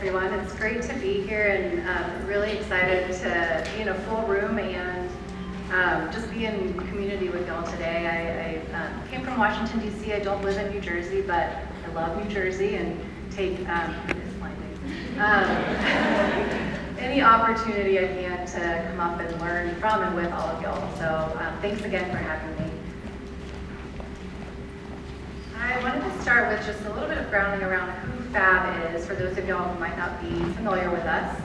everyone. It's great to be here and really excited to be in a full room and just be in community with y'all today. I came from Washington, D.C. I don't live in New Jersey, but I love New Jersey and take any opportunity I can to come up and learn from and with all of y'all. So thanks again for having me. I wanted to start with just a little bit of grounding around who FAB is, for those of y'all who might not be familiar with us.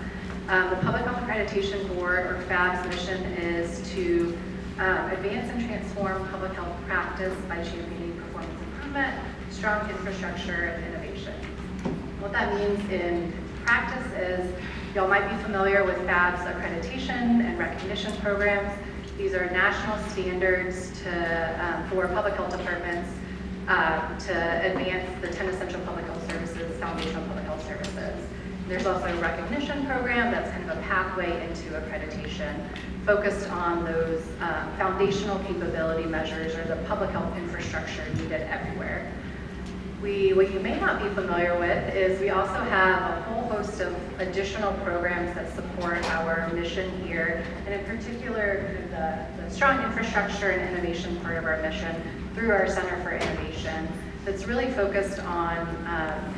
The Public Health Accreditation Board, or FAB's mission is to advance and transform public health practice by championing performance improvement, strong infrastructure, and innovation. What that means in practice is, y'all might be familiar with FAB's accreditation and recognition programs. These are national standards for public health departments to advance the 10 essential public health services, foundational public health services. There's also a recognition program that's kind of a pathway into accreditation, focused on those foundational capability measures or the public health infrastructure needed everywhere. What you may not be familiar with is we also have a whole host of additional programs that support our mission here, and in particular, the strong infrastructure and innovation part of our mission through our Center for Innovation that's really focused on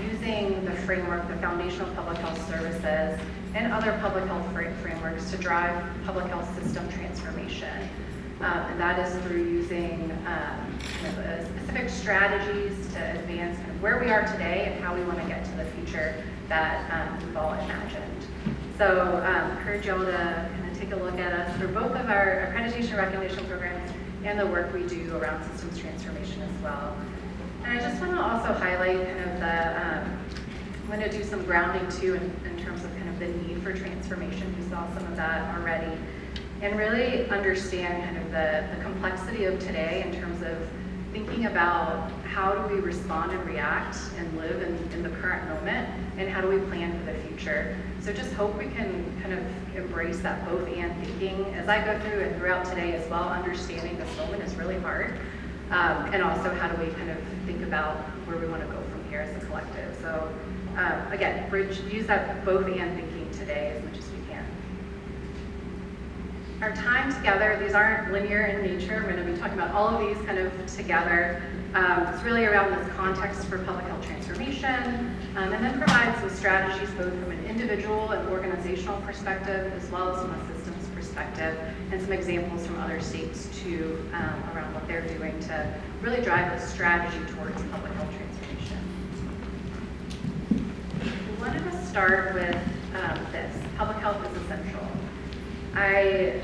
using the framework, the foundational public health services, and other public health frameworks to drive public health system transformation. And that is through using specific strategies to advance kind of where we are today and how we want to get to the future that we've all imagined. So encourage y'all to kind of take a look at us through both of our accreditation recognition programs and the work we do around systems transformation as well. And I just want to also highlight kind of I'm going to do some grounding too in terms of kind of the need for transformation. We saw some of that already. And really understand kind of the complexity of today in terms of thinking about how do we respond and react and live in the current moment, and how do we plan for the future. So just hope we can kind of embrace that both and thinking as I go through and throughout today as well, understanding this moment is really hard. And also how do we kind of think about where we want to go from here as a collective. So again, use that both and thinking today as much as we can. Our time together, these aren't linear in nature. We're going to be talking about all of these kind of together. It's really around this context for public health transformation, and then provide some strategies both from an individual and organizational perspective, as well as from a systems perspective, and some examples from other states too, around what they're doing to really drive a strategy towards public health transformation. We wanted to start with this, public health is essential. I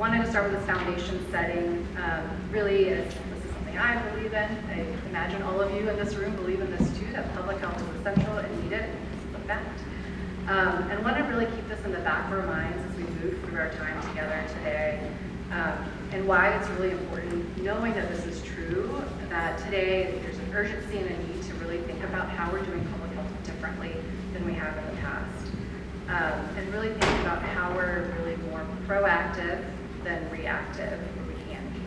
wanted to start with this foundation setting, really as this is something I believe in. I imagine all of you in this room believe in this too, that public health is essential and needed, it's a fact. And want to really keep this in the back of our minds as we move through our time together today, and why it's really important, knowing that this is true, that today there's an urgency and a need to really think about how we're doing public health differently than we have in the past. And really think about how we're really more proactive than reactive where we can be.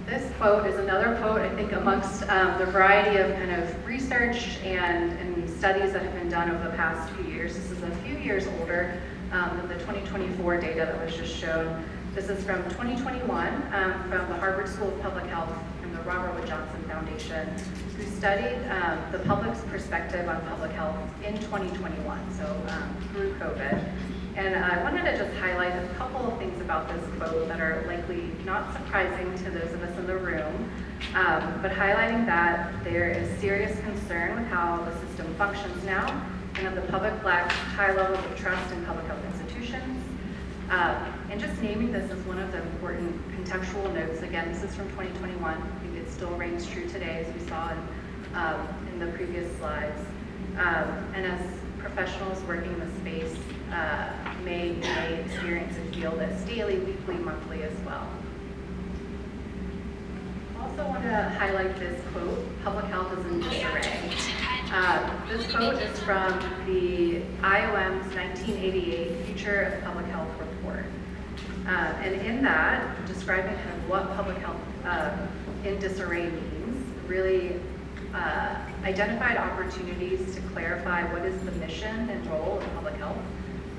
This quote is another quote, I think, amongst the variety of kind of research and studies that have been done over the past few years. This is a few years older than the 2024 data that was just shown. This is from 2021 from the Harvard School of Public Health and the Robert Wood Johnson Foundation, who studied the public's perspective on public health in 2021, so through COVID. And I wanted to just highlight a couple of things about this quote that are likely not surprising to those of us in the room, but highlighting that there is serious concern with how the system functions now, and that the public lacks high levels of trust in public health institutions. And just naming this as one of the important contextual notes. Again, this is from 2021. I think it still reigns true today, as we saw in the previous slides. And as professionals working in the space may experience and feel this daily, weekly, monthly as well. Also want to highlight this quote, public health is in disarray. This quote is from the IOM's 1988 Future of Public Health report. And in that, describing kind of what public health in disarray means, really identified opportunities to clarify what is the mission and role of public health,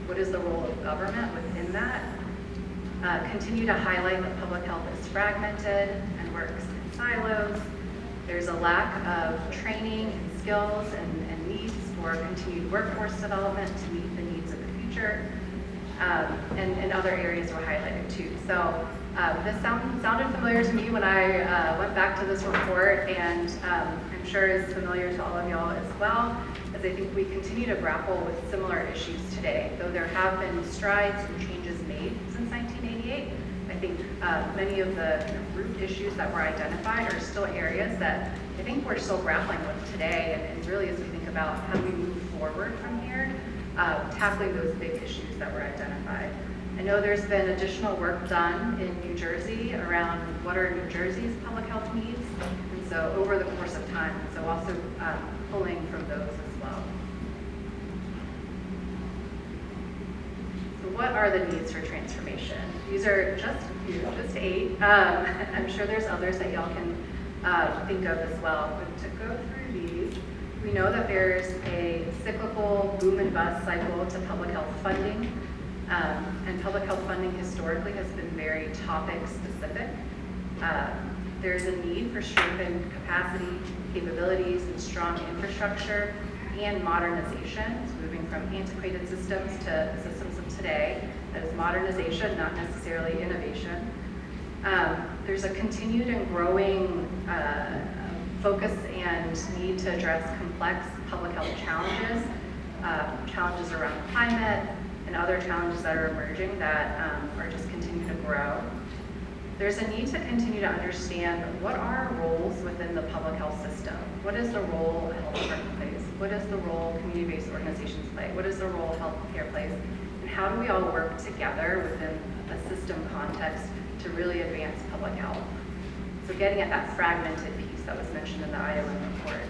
what is the role of government within that, continue to highlight that public health is fragmented and works in silos. There's a lack of training and skills and needs for continued workforce development to meet the needs of the future, and other areas were highlighted too. So this sounded familiar to me when I went back to this report, and I'm sure is familiar to all of y'all as well, as I think we continue to grapple with similar issues today. Though there have been strides and changes made since 1988, I think many of the kind of root issues that were identified are still areas that I think we're still grappling with today, and really as we think about how do we move forward from here, tackling those big issues that were identified. I know there's been additional work done in New Jersey around what are New Jersey's public health needs, and so over the course of time, so also pulling from those as well. So what are the needs for transformation? These are just a few, just 8. I'm sure there's others that y'all can think of as well, but to go through these, we know that there's a cyclical boom and bust cycle to public health funding. And public health funding historically has been very topic specific. There's a need for strengthened capacity, capabilities, and strong infrastructure and modernization. So moving from antiquated systems to systems of today. That is modernization, not necessarily innovation. There's a continued and growing focus and need to address complex public health challenges, challenges around climate, and other challenges that are emerging that are just continuing to grow. There's a need to continue to understand what are our roles within the public health system. What is the role a health department plays? What is the role community-based organizations play? What is the role healthcare plays? And how do we all work together within a system context to really advance public health? So getting at that fragmented piece that was mentioned in the IOM report.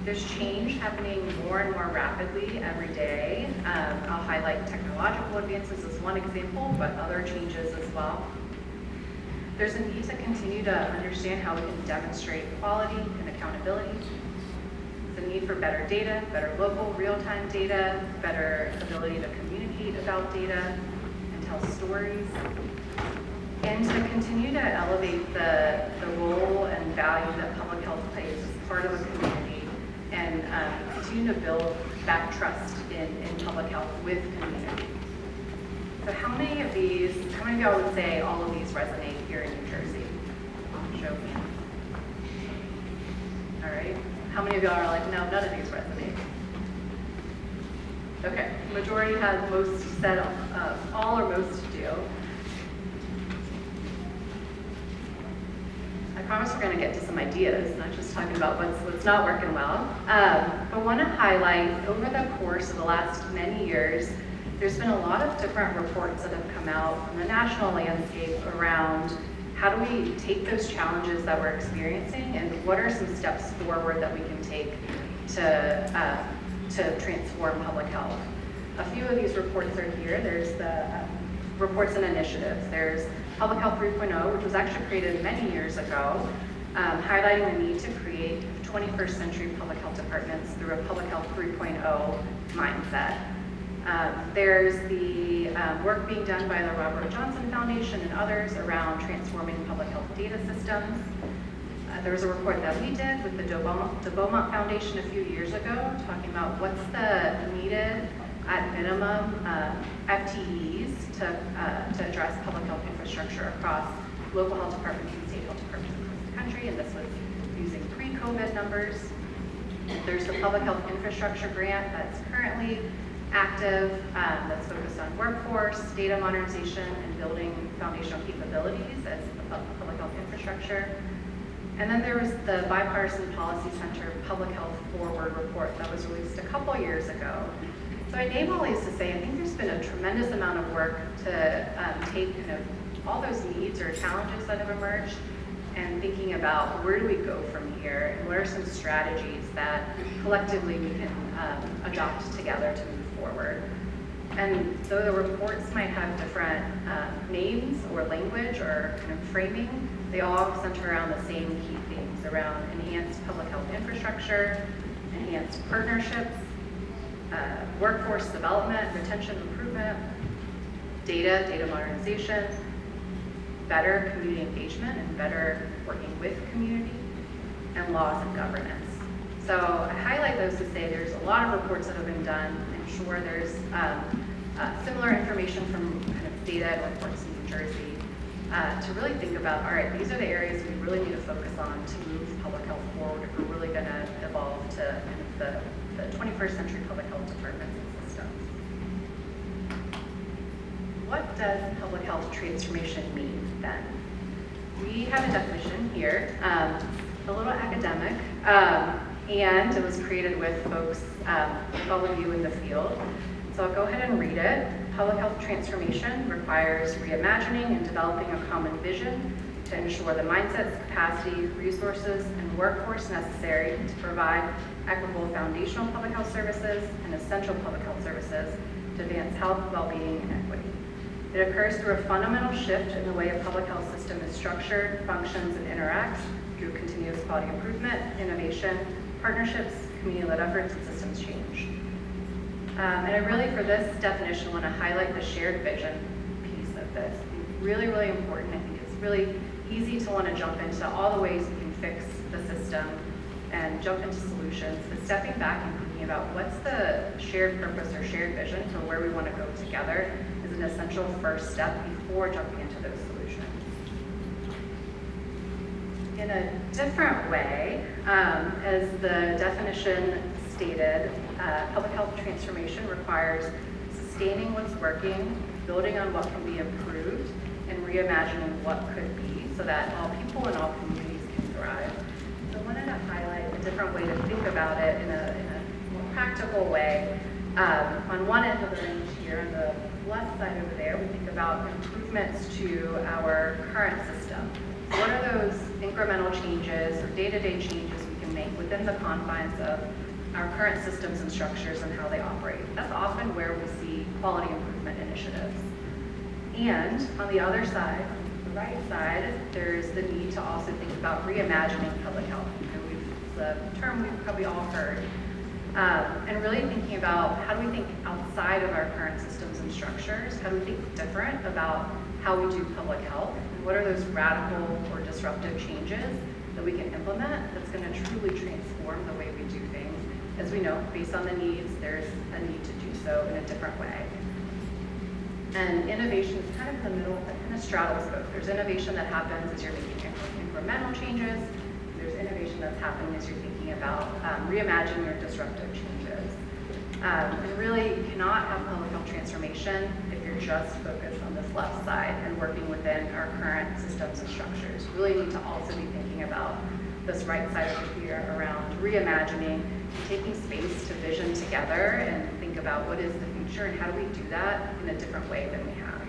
There's change happening more and more rapidly every day. I'll highlight technological advances as one example, but other changes as well. There's a need to continue to understand how we can demonstrate quality and accountability. There's a need for better data, better local real-time data, better ability to communicate about data and tell stories, and to continue to elevate the role and value that public health plays as part of a community, and continue to build back trust in public health with community. So how many of y'all would say all of these resonate here in New Jersey? Show of hands. All right. How many of y'all are like, no, none of these resonate? Okay, majority has most said all or most do. I promise we're going to get to some ideas, not just talking about what's not working well. But I want to highlight, over the course of the last many years, there's been a lot of different reports that have come out from the national landscape around how do we take those challenges that we're experiencing, and what are some steps forward that we can take to transform public health. A few of these reports are here. There's the reports and initiatives. There's Public Health 3.0, which was actually created many years ago, highlighting the need to create 21st century public health departments through a Public Health 3.0 mindset. There's the work being done by the Robert Johnson Foundation and others around transforming public health data systems. There was a report that we did with the Beaumont Foundation a few years ago, talking about what's the needed, at minimum, FTEs to address public health infrastructure across local health departments and state health departments across the country, and this was using pre-COVID numbers. There's the Public Health Infrastructure Grant that's currently active, that's focused on workforce, data modernization, and building foundational capabilities as the public health infrastructure. And then there was the Bipartisan Policy Center Public Health Forward report that was released a couple years ago. So I name all these to say I think there's been a tremendous amount of work to take kind of all those needs or challenges that have emerged and thinking about where do we go from here, and what are some strategies that collectively we can adopt together to move forward. And though the reports might have different names or language or kind of framing, They all center around the same key themes around enhanced public health infrastructure, enhanced partnerships, workforce development, retention improvement, data modernization, better community engagement and better working with community, and laws and governance. So I highlight those to say there's a lot of reports that have been done. I'm sure there's similar information from kind of data and reports in New Jersey to really think about, all right, these are the areas we really need to focus on to move public health forward if we're really going to evolve to kind of the 21st century public health departments and systems. What does public health transformation mean then? We have a definition here, a little academic, and it was created with folks, like all of you in the field. So I'll go ahead and read it. Public health transformation requires reimagining and developing a common vision to ensure the mindsets, capacity, resources, and workforce necessary to provide equitable foundational public health services and essential public health services to advance health, well-being, and equity. It occurs through a fundamental shift in the way a public health system is structured, functions, and interacts through continuous quality improvement, innovation, partnerships, community-led efforts, and systems change. And I really, for this definition, want to highlight the shared vision piece of this. Really, really important. I think it's really easy to want to jump into all the ways we can fix the system and jump into solutions, but stepping back and thinking about what's the shared purpose or shared vision for where we want to go together is an essential first step before jumping into those solutions. In a different way, as the definition stated, public health transformation requires sustaining what's working, building on what can be improved, and reimagining what could be so that all people and all communities can thrive. So I wanted to highlight a different way to think about it in a more practical way. On one end of the range here, on the left side over there, we think about improvements to our current system. So what are those incremental changes or day-to-day changes we can make within the confines of our current systems and structures and how they operate? That's often where we see quality improvement initiatives. And on the other side, on the right side, there's the need to also think about reimagining public health. It's a term we've probably all heard. And really thinking about how do we think outside of our current systems and structures? How do we think different about how we do public health? And what are those radical or disruptive changes that we can implement that's going to truly transform the way we do things? As we know, based on the needs, there's a need to do so in a different way. And innovation is kind of in the middle, it kind of straddles both. There's innovation that happens as you're making incremental changes. There's innovation that's happening as you're thinking about reimagining or disruptive changes. And really, you cannot have public health transformation if you're just focused on this left side and working within our current systems and structures. You really need to also be thinking about this right side over here around reimagining, taking space to vision together and think about what is the future and how do we do that in a different way than we have.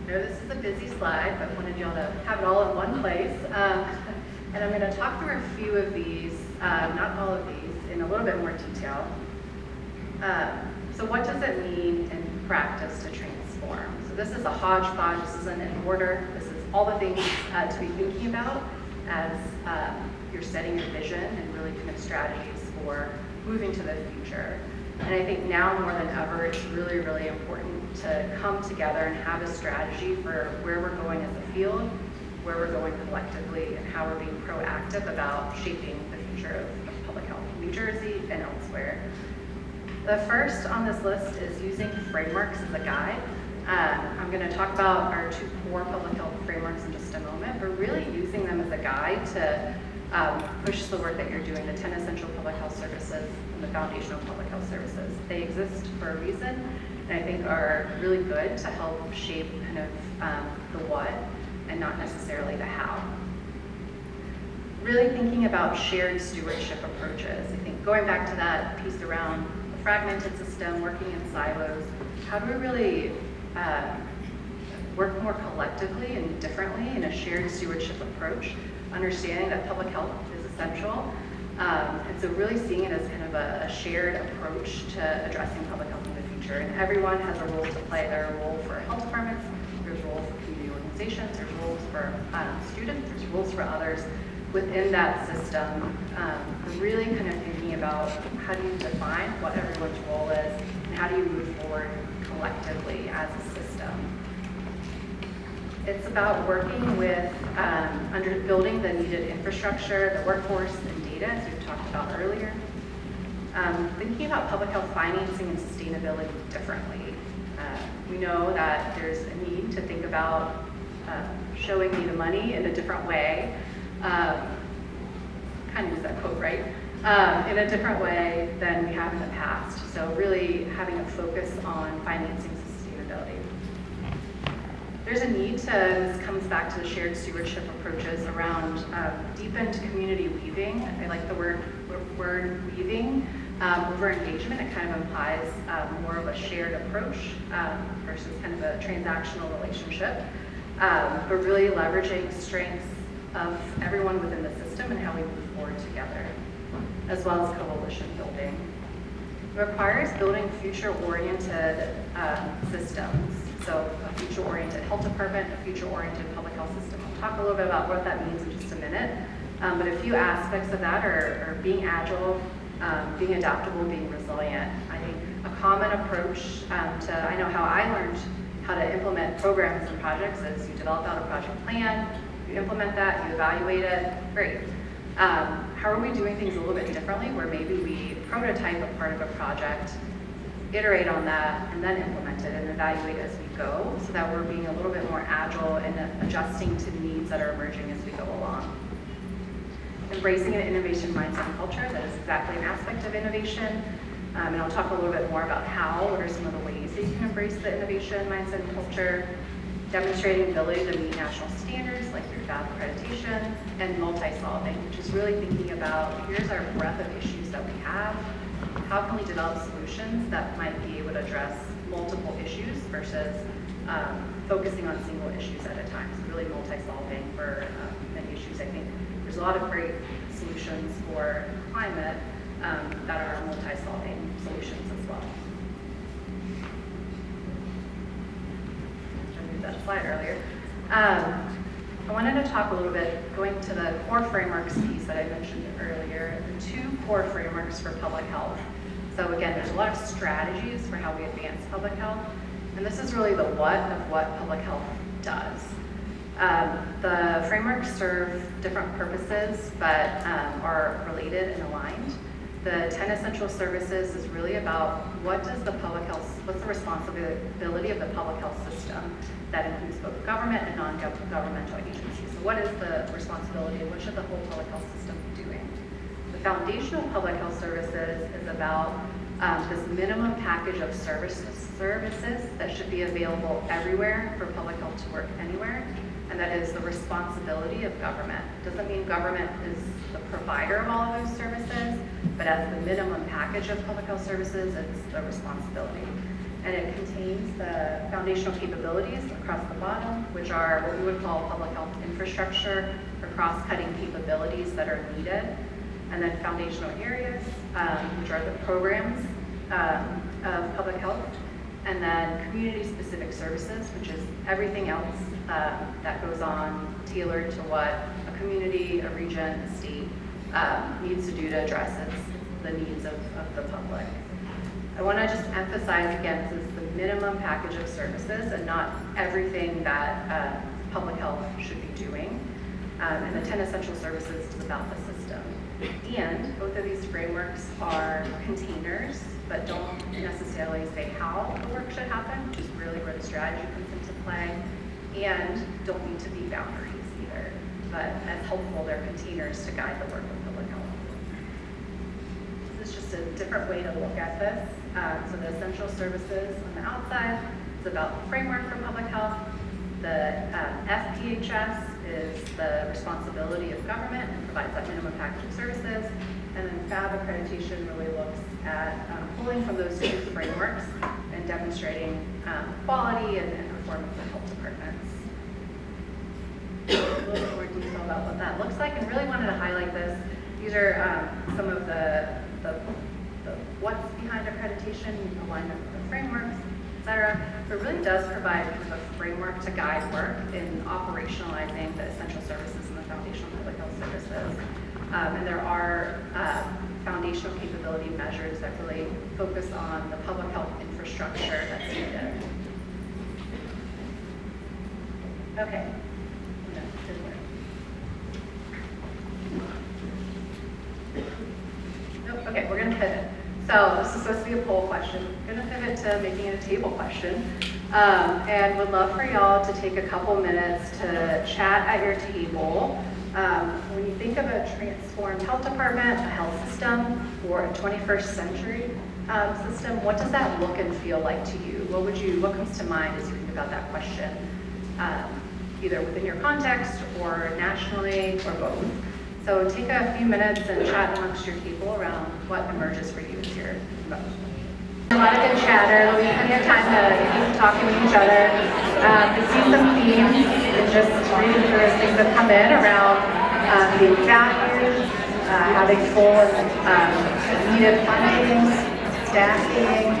I know this is a busy slide, but I wanted y'all to have it all in one place. And I'm going to talk through a few of these, not all of these, in a little bit more detail. So what does it mean in practice to transform? So this is a hodgepodge, this isn't in order, this is all the things to be thinking about as you're setting your vision and really kind of strategies for moving to the future. And I think now more than ever, it's really, really important to come together and have a strategy for where we're going as a field, where we're going collectively, and how we're being proactive about shaping the future of public health in New Jersey and elsewhere. The first on this list is using frameworks as a guide. I'm going to talk about our two core public health frameworks in just a moment, but really using them as a guide to push the work that you're doing, the 10 essential public health services and the foundational public health services. They exist for a reason, and I think are really good to help shape kind of the what and not necessarily the how. Really thinking about shared stewardship approaches. I think going back to that piece around the fragmented system, working in silos, how do we really work more collectively and differently in a shared stewardship approach, understanding that public health is essential, and so really seeing it as kind of a shared approach to addressing public health in the future. And everyone has a role to play. There are a role for health departments, There's roles for community organizations, there's roles for students, there's roles for others. Within that system, really kind of thinking about how do you define what everyone's role is, and how do you move forward collectively as a system. It's about working with building the needed infrastructure, the workforce, and data, as we've talked about earlier. Thinking about public health financing and sustainability differently. We know that there's a need to think about showing me the money in a different way. Kind of use that quote, right? In a different way than we have in the past. So really having a focus on financing sustainability. There's a need to, this comes back to the shared stewardship approaches around deepened community weaving. I like the word weaving over engagement. It kind of implies more of a shared approach versus kind of a transactional relationship. But really leveraging strengths of everyone within the system and how we move forward together, as well as coalition building. It requires building future-oriented systems. So a future-oriented health department, a future-oriented public health system. I'll talk a little bit about what that means in just a minute. But a few aspects of that are being agile, being adaptable, being resilient. I think a common approach I know how I learned how to implement programs and projects is you develop out a project plan, you implement that, you evaluate it, great. How are we doing things a little bit differently where maybe we prototype a part of a project, iterate on that, and then implement it and evaluate as we go so that we're being a little bit more agile and adjusting to needs that are emerging as we go along. Embracing an innovation mindset and culture, that is exactly an aspect of innovation. And I'll talk a little bit more about what are some of the ways that you can embrace the innovation mindset and culture. Demonstrating ability to meet national standards like through FAB accreditation, and multi-solving, which is really thinking about here's our breadth of issues that we have. How can we develop solutions that might be able to address multiple issues versus focusing on single issues at a time. So really multi-solving for many issues. I think there's a lot of great solutions for climate that are multi-solving solutions as well. That slide earlier. I wanted to talk a little bit, going to the core frameworks piece that I mentioned earlier, the 2 core frameworks for public health. So again, there's a lot of strategies for how we advance public health, and this is really the what of what public health does. The frameworks serve different purposes, but are related and aligned. The 10 essential services is really about what's the responsibility of the public health system. That includes both government and non-governmental agencies. So what is the responsibility and what should the whole public health system be doing? The foundational public health services is about this minimum package of services that should be available everywhere for public health to work anywhere. And that is the responsibility of government. It doesn't mean government is the provider of all of those services, but as the minimum package of public health services, it's the responsibility. And it contains the foundational capabilities across the bottom, which are what we would call public health infrastructure for cross-cutting capabilities that are needed. And then foundational areas, which are the programs of public health. And then community-specific services, which is everything else that goes on tailored to what a community, a region, a state needs to do to address the needs of the public. I want to just emphasize again, this is the minimum package of services and not everything that public health should be doing. And the 10 essential services is about the system. And both of these frameworks are containers, but don't necessarily say how the work should happen, which is really where the strategy comes into play, and don't need to be boundaries either. But as helpful, they're containers to guide the work of public health. This is just a different way to look at this. So the essential services on the outside is about the framework for public health. The FPHS is the responsibility of government and provides that minimum package of services. And then FAB accreditation really looks at pulling from those 2 frameworks and demonstrating quality and performance of health departments. A little bit more detail about what that looks like, and really wanted to highlight this. These are some of the what's behind accreditation, alignment with the frameworks. cetera, but really does provide kind of a framework to guide work in operationalizing the essential services and the foundational public health services. And there are foundational capability measures that really focus on the public health infrastructure that's needed. Okay. Nope, okay, we're gonna pivot. So this is supposed to be a poll question. We're gonna pivot to making it a table question. And would love for y'all to take a couple minutes to chat at your table. When you think of a transformed health department, a health system, or a 21st century system, what does that look and feel like to you? What comes to mind as you think about that question? Either within your context or nationally or both. So take a few minutes and chat amongst your people around what emerges for you as your vote. A lot of good chatter. There'll be plenty of time to keep talking with each other. To see some themes and just reading through as things that come in around being valued, having full needed funding, staffing,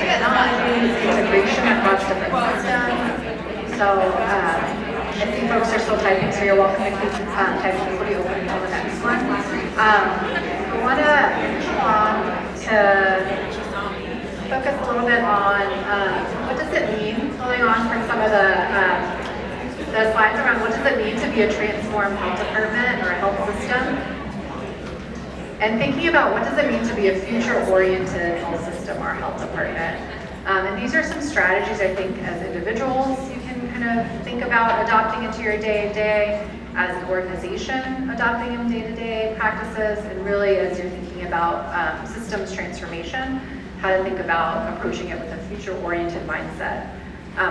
technologies, integration across different systems. So I think folks are still typing, so you're welcome to keep typing. We'll be opening on the next one. I want to focus a little bit on what does it mean, following on from some of the slides around what does it mean to be a transformed health department or a health system, and thinking about what does it mean to be a future-oriented health system or health department. And these are some strategies I think as individuals you can kind of think about adopting into your day-to-day, as an organization adopting in day-to-day practices, and really as you're thinking about systems transformation, how to think about approaching it with a future-oriented mindset.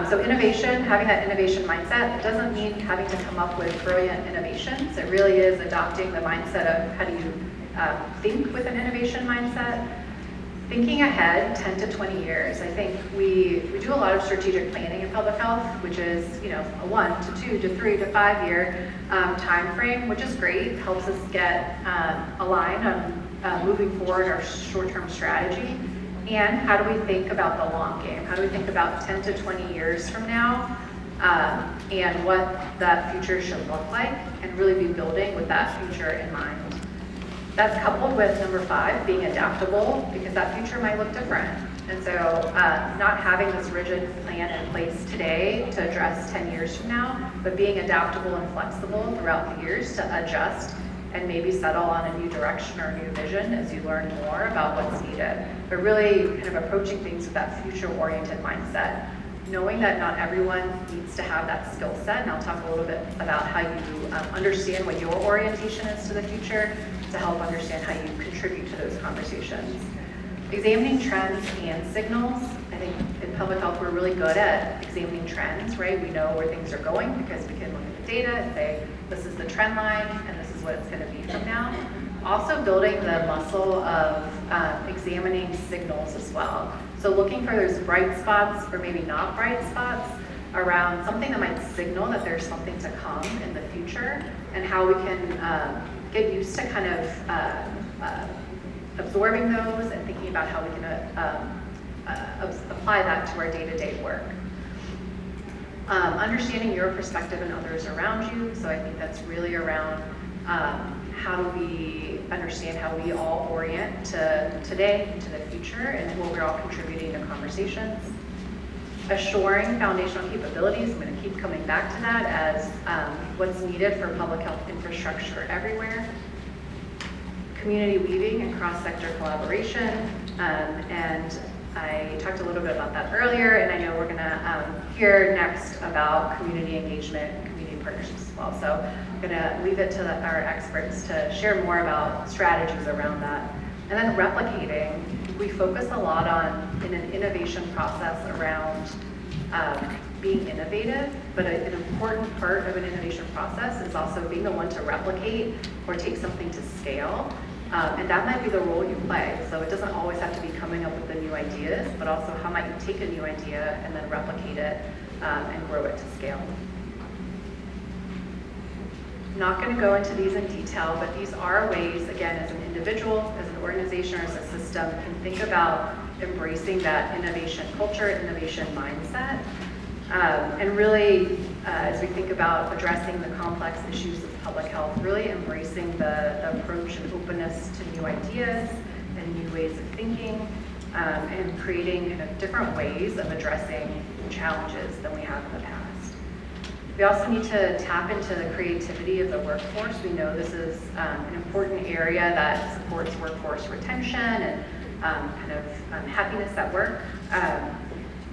So innovation, having that innovation mindset, it doesn't mean having to come up with brilliant innovations. It really is adopting the mindset of how do you think with an innovation mindset. Thinking ahead 10 to 20 years, I think we do a lot of strategic planning in public health, which is a 1 to 2 to 3 to 5 year time frame, which is great, helps us get aligned on moving forward our short-term strategy. And how do we think about the long game? How do we think about 10 to 20 years from now and what that future should look like, and really be building with that future in mind. That's coupled with number 5, being adaptable, because that future might look different. And so not having this rigid plan in place today to address 10 years from now, but being adaptable and flexible throughout the years to adjust and maybe settle on a new direction or a new vision as you learn more about what's needed. But really kind of approaching things with that future-oriented mindset, knowing that not everyone needs to have that skill set. And I'll talk a little bit about how you understand what your orientation is to the future to help understand how you contribute to those conversations. Examining trends and signals. I think in public health, we're really good at examining trends, right? We know where things are going because we can look at the data and say, this is the trend line and this is what it's gonna be from now. Also building the muscle of examining signals as well. So looking for those bright spots or maybe not bright spots around something that might signal that there's something to come in the future, and how we can get used to kind of absorbing those and thinking about how we can apply that to our day-to-day work. Understanding your perspective and others around you. So I think that's really around how do we understand how we all orient to today and to the future, and what we're all contributing to conversations. Assuring foundational capabilities. I'm going to keep coming back to that as what's needed for public health infrastructure everywhere. Community weaving and cross-sector collaboration. And I talked a little bit about that earlier, and I know we're going to hear next about community engagement and community partnerships as well. So I'm going to leave it to our experts to share more about strategies around that. And then replicating. We focus a lot on, in an innovation process, around being innovative, but an important part of an innovation process is also being the one to replicate or take something to scale. And that might be the role you play. So it doesn't always have to be coming up with the new ideas, but also how might you take a new idea and then replicate it and grow it to scale. I'm not going to go into these in detail, but these are ways, again, as an individual, as an organization, or as a system, can think about embracing that innovation culture, innovation mindset. And really, as we think about addressing the complex issues of public health, really embracing the approach and openness to new ideas and new ways of thinking, and creating kind of different ways of addressing challenges than we have in the past. We also need to tap into the creativity of the workforce. We know this is an important area that supports workforce retention and happiness at work.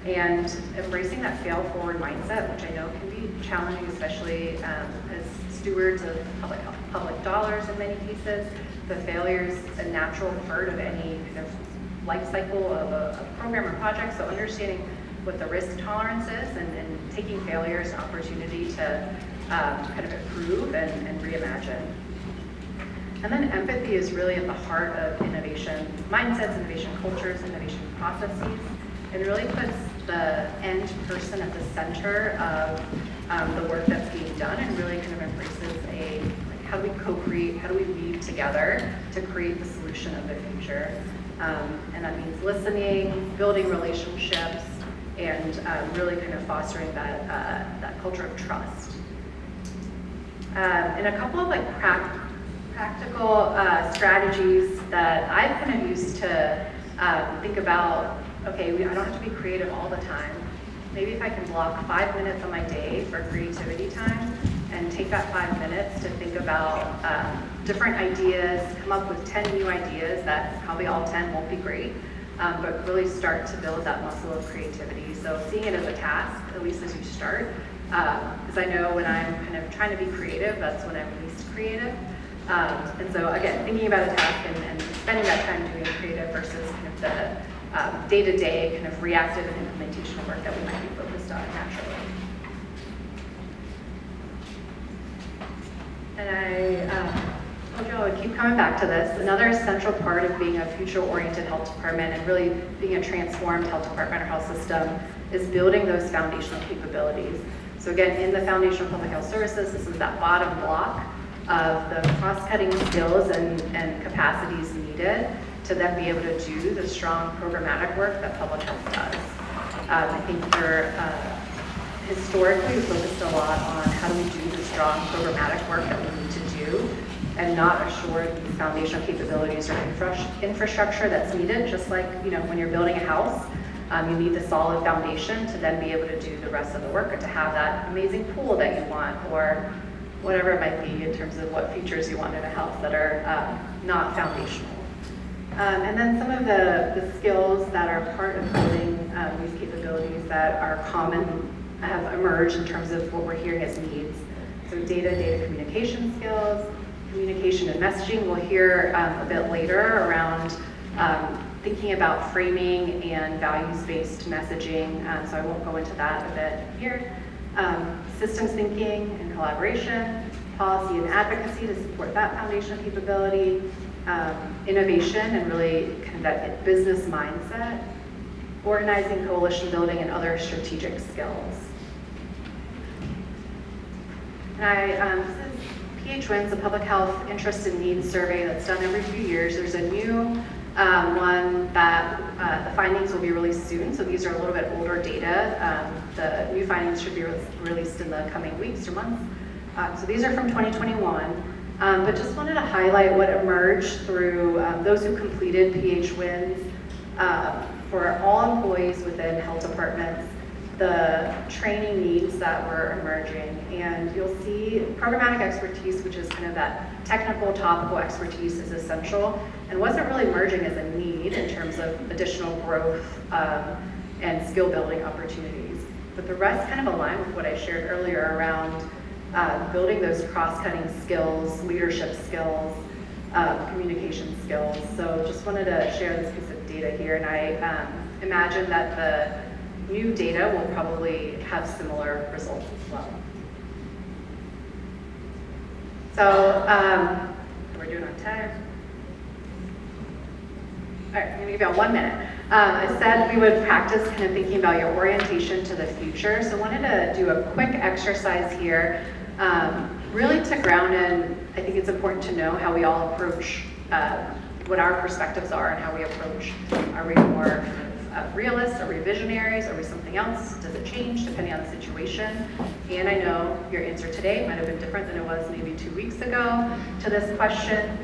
And embracing that fail-forward mindset, which I know can be challenging, especially as stewards of public dollars in many cases. The failure is a natural part of any kind of life cycle of a program or project, so understanding what the risk tolerance is and taking failure as an opportunity to kind of improve and reimagine. And then empathy is really at the heart of innovation mindsets, innovation cultures, innovation processes. It really puts the end person at the center of the work that's being done and really kind of embraces how do we co-create, how do we weave together to create the solution of the future. And that means listening, building relationships, and really kind of fostering that culture of trust. And a couple of practical strategies that I've kind of used to think about, okay, I don't have to be creative all the time. Maybe if I can block 5 minutes on my day for creativity time and take that 5 minutes to think about different ideas, come up with 10 new ideas that probably all 10 won't be great, but really start to build that muscle of creativity. So seeing it as a task, at least as you start, because I know when I'm kind of trying to be creative, that's when I'm least creative. And so again, thinking about a task and spending that time doing creative versus kind of the day-to-day kind of reactive and implementation work that we might be focused on naturally. And I told you I would keep coming back to this. Another essential part of being a future-oriented health department and really being a transformed health department or health system is building those foundational capabilities. So again, in the foundational public health services, this is that bottom block of the cross-cutting skills and capacities needed to then be able to do the strong programmatic work that public health does. I think historically we focused a lot on how do we do the strong programmatic work that we need to do and not assure the foundational capabilities or infrastructure that's needed, just like when you're building a house, you need the solid foundation to then be able to do the rest of the work or to have that amazing pool that you want or whatever it might be in terms of what features you want in a house that are not foundational. And then some of the skills that are part of building these capabilities that are common have emerged in terms of what we're hearing as needs. So data communication skills, communication and messaging. We'll hear a bit later around thinking about framing and values-based messaging, so I won't go into that a bit here. Systems thinking and collaboration, policy and advocacy to support that foundational capability, innovation and really kind of that business mindset, organizing, coalition building, and other strategic skills. And this is PHWIN's, a public health interest and needs survey that's done every few years. There's a new one that the findings will be released soon, so these are a little bit older data. The new findings should be released in the coming weeks or months. So these are from 2021. But just wanted to highlight what emerged through those who completed PHWINs for all employees within health departments, the training needs that were emerging. And you'll see programmatic expertise, which is kind of that technical, topical expertise, is essential and wasn't really emerging as a need in terms of additional growth and skill building opportunities. But the rest kind of align with what I shared earlier around building those cross-cutting skills, leadership skills, communication skills. So just wanted to share this piece of data here, and I imagine that the new data will probably have similar results as well. So we're doing on time. All right, I'm gonna give you all 1 minute. I said we would practice kind of thinking about your orientation to the future. So I wanted to do a quick exercise here. Really to ground in, I think it's important to know how we all approach what our perspectives are and how we approach. Are we more realists? Are we visionaries? Are we something else? Does it change depending on the situation? And I know your answer today might have been different than it was maybe 2 weeks ago to this question.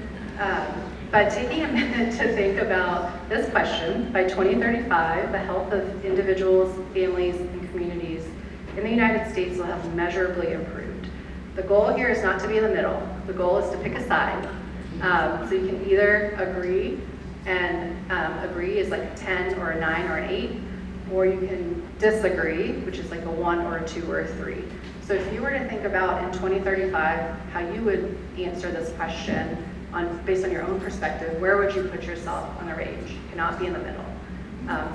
But taking a minute to think about this question, by 2035, the health of individuals, families, and communities in the United States will have measurably improved. The goal here is not to be in the middle. The goal is to pick a side. So you can either agree, and agree is like a 10 or a 9 or an 8, or you can disagree, which is like a 1 or a 2 or a 3. So if you were to think about in 2035 how you would answer this question based on your own perspective, where would you put yourself on the range? You cannot be in the middle.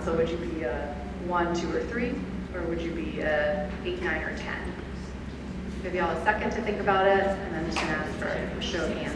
So would you be a 1, 2, or 3, or would you be a 8, 9, or 10? Give y'all a second to think about it, and I'm just going to ask for a show of hands.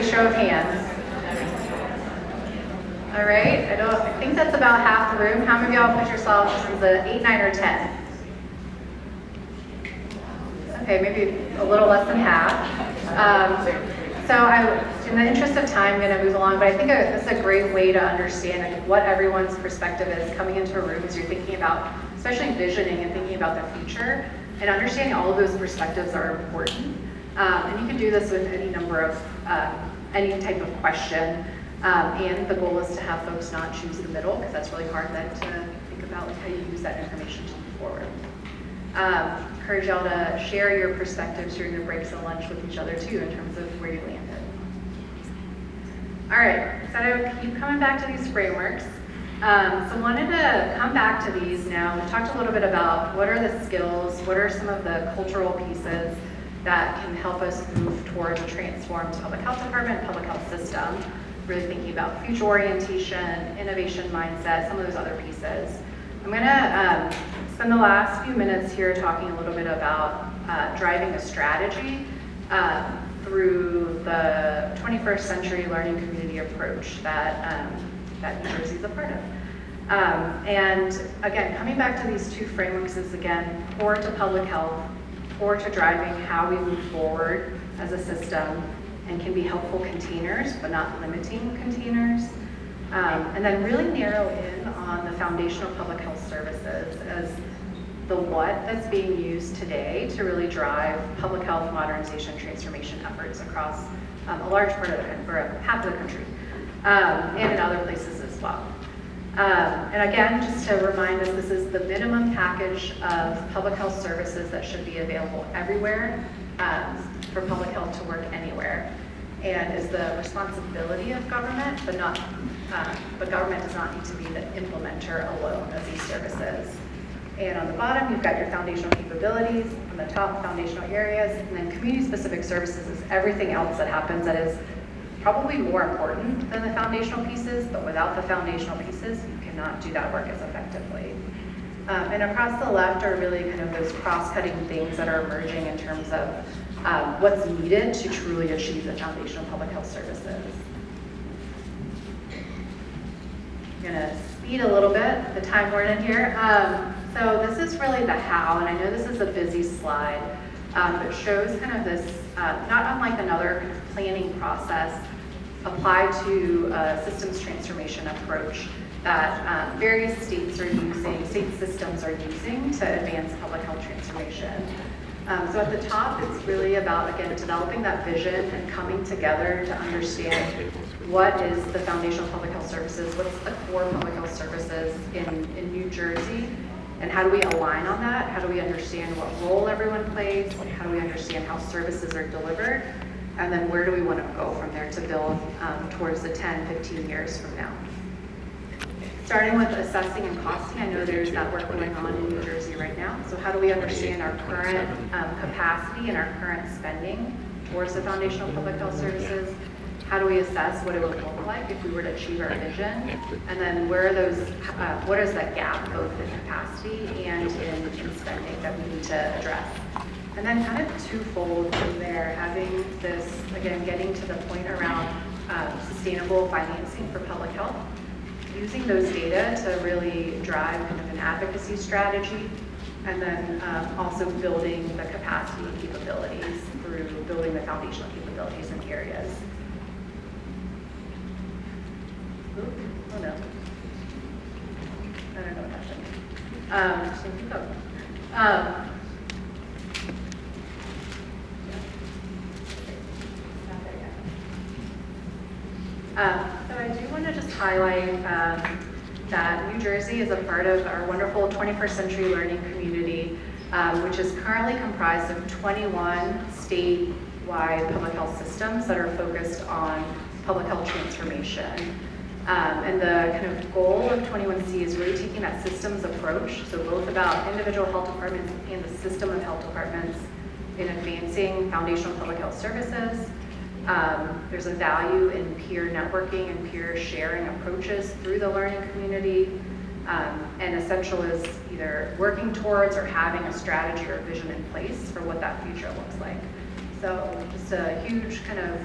Show of hands. All right, I think that's about half the room. How many of y'all put yourselves as an 8, 9, or 10? Okay, maybe a little less than half. So in the interest of time, I'm going to move along, but I think this is a great way to understand what everyone's perspective is coming into a room as you're thinking about, especially visioning and thinking about the future, and understanding all of those perspectives are important. And you can do this with any number of any type of question, and the goal is to have folks not choose the middle, because that's really hard then to think about how you use that information to move forward. Encourage y'all to share your perspectives during the breaks and lunch with each other too, in terms of where you landed. All right, so I keep coming back to these frameworks. So I wanted to come back to these now. We've talked a little bit about what are the skills, what are some of the cultural pieces that can help us move towards a transformed public health department, public health system, really thinking about future orientation, innovation mindset, some of those other pieces. I'm gonna spend the last few minutes here talking a little bit about driving a strategy through the 21st century learning community approach that New Jersey is a part of. And again, coming back to these two frameworks is again, core to public health, core to driving how we move forward as a system, and can be helpful containers, but not limiting containers. And then really narrow in on the foundational public health services as the what that's being used today to really drive public health modernization transformation efforts across a large part of the country, or half of the country, and in other places as well. And again, just to remind us, this is the minimum package of public health services that should be available everywhere for public health to work anywhere, and is the responsibility of government, but government does not need to be the implementer alone of these services. And on the bottom, you've got your foundational capabilities. On the top, foundational areas, and then community-specific services is everything else that happens that is probably more important than the foundational pieces, but without the foundational pieces, you cannot do that work as effectively. And across the left are really kind of those cross-cutting things that are emerging in terms of what's needed to truly achieve the foundational public health services. I'm gonna speed a little bit, the time we're in here. So this is really the how, and I know this is a busy slide, but shows kind of this, not unlike another kind of planning process applied to a systems transformation approach that various state systems are using to advance public health transformation. So at the top, it's really about, again, developing that vision and coming together to understand what is the foundational public health services, what's the core public health services in New Jersey, And how do we align on that? How do we understand what role everyone plays? How do we understand how services are delivered? And then where do we want to go from there to build towards the 10, 15 years from now? Starting with assessing and costing, I know there's that work going on in New Jersey right now. So how do we understand our current capacity and our current spending towards the foundational public health services? How do we assess what it would look like if we were to achieve our vision? And then where are those, what is that gap both in capacity and in spending that we need to address? And then kind of twofold from there, having this, again, getting to the point around sustainable financing for public health, using those data to really drive kind of an advocacy strategy, and then also building the capacity and capabilities through building the foundational capabilities in areas. Oh no. I don't know what happened. So I do want to just highlight that New Jersey is a part of our wonderful 21st Century Learning Community, which is currently comprised of 21 statewide public health systems that are focused on public health transformation. And the kind of goal of 21C is really taking that systems approach, so both about individual health departments and the system of health departments in advancing foundational public health services. There's a value in peer networking and peer sharing approaches through the learning community, and essential is either working towards or having a strategy or vision in place for what that future looks like. So just a huge kind of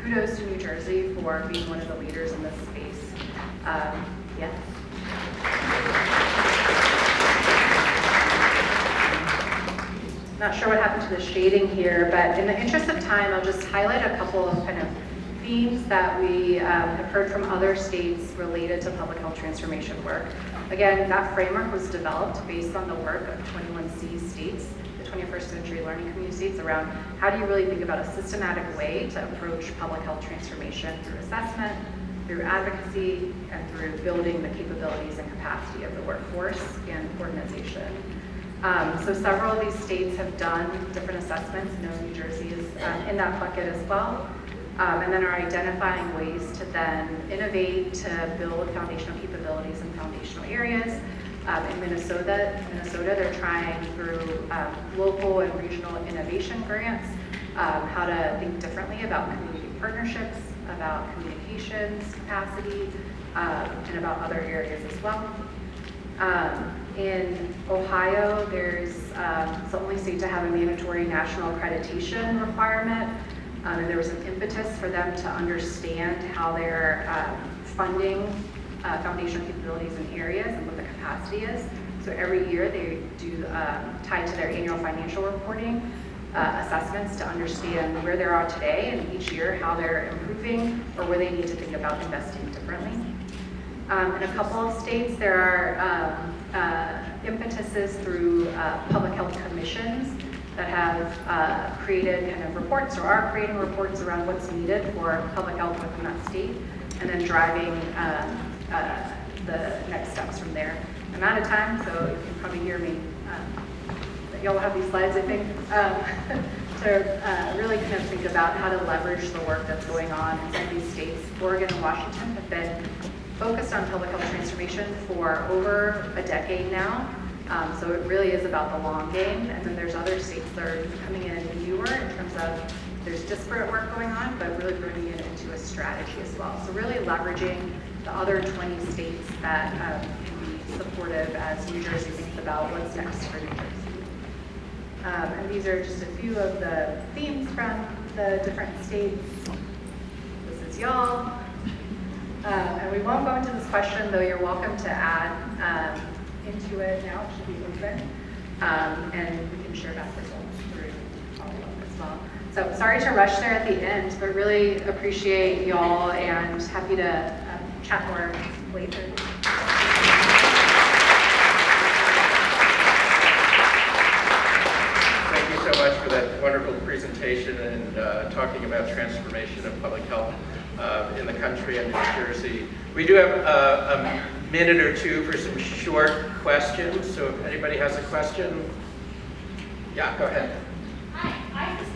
kudos to New Jersey for being one of the leaders in this space. Yes. Not sure what happened to the shading here, but in the interest of time, I'll just highlight a couple of kind of themes that we have heard from other states related to public health transformation work. Again, that framework was developed based on the work of 21C states, the 21st Century Learning Community states, around how do you really think about a systematic way to approach public health transformation through assessment, through advocacy, and through building the capabilities and capacity of the workforce and organization. So several of these states have done different assessments. I know New Jersey is in that bucket as well. And then are identifying ways to then innovate to build foundational capabilities in foundational areas. In Minnesota, they're trying through local and regional innovation grants how to think differently about community partnerships, about communications capacity, and about other areas as well. In Ohio, there's it's the only state to have a mandatory national accreditation requirement, and there was an impetus for them to understand how they're funding foundational capabilities in areas and what the capacity is. So every year they do, tied to their annual financial reporting, assessments to understand where they are today, and each year how they're improving or where they need to think about investing differently. In a couple of states, there are impetuses through public health commissions that have created kind of reports or are creating reports around what's needed for public health within that state, and then driving the next steps from there. I'm out of time, so you can probably hear me. Y'all will have these slides, I think, to really kind of think about how to leverage the work that's going on in some of these states. Oregon and Washington have been focused on public health transformation for over a decade now. So it really is about the long game. And then there's other states that are coming in newer in terms of there's disparate work going on, but really bringing it into a strategy as well. So really leveraging the other 20 states that can be supportive as New Jersey thinks about what's next for New Jersey. And these are just a few of the themes from the different states. This is y'all. And we won't go into this question, though you're welcome to add into it now. It should be open. And we can share back results through follow-up as well. So sorry to rush there at the end, but really appreciate y'all and happy to chat more later. Thank you so much for that wonderful presentation and talking about transformation of public health in the country and New Jersey. We do have minute or two for some short questions. So if anybody has a question, yeah, go ahead. Hi, I have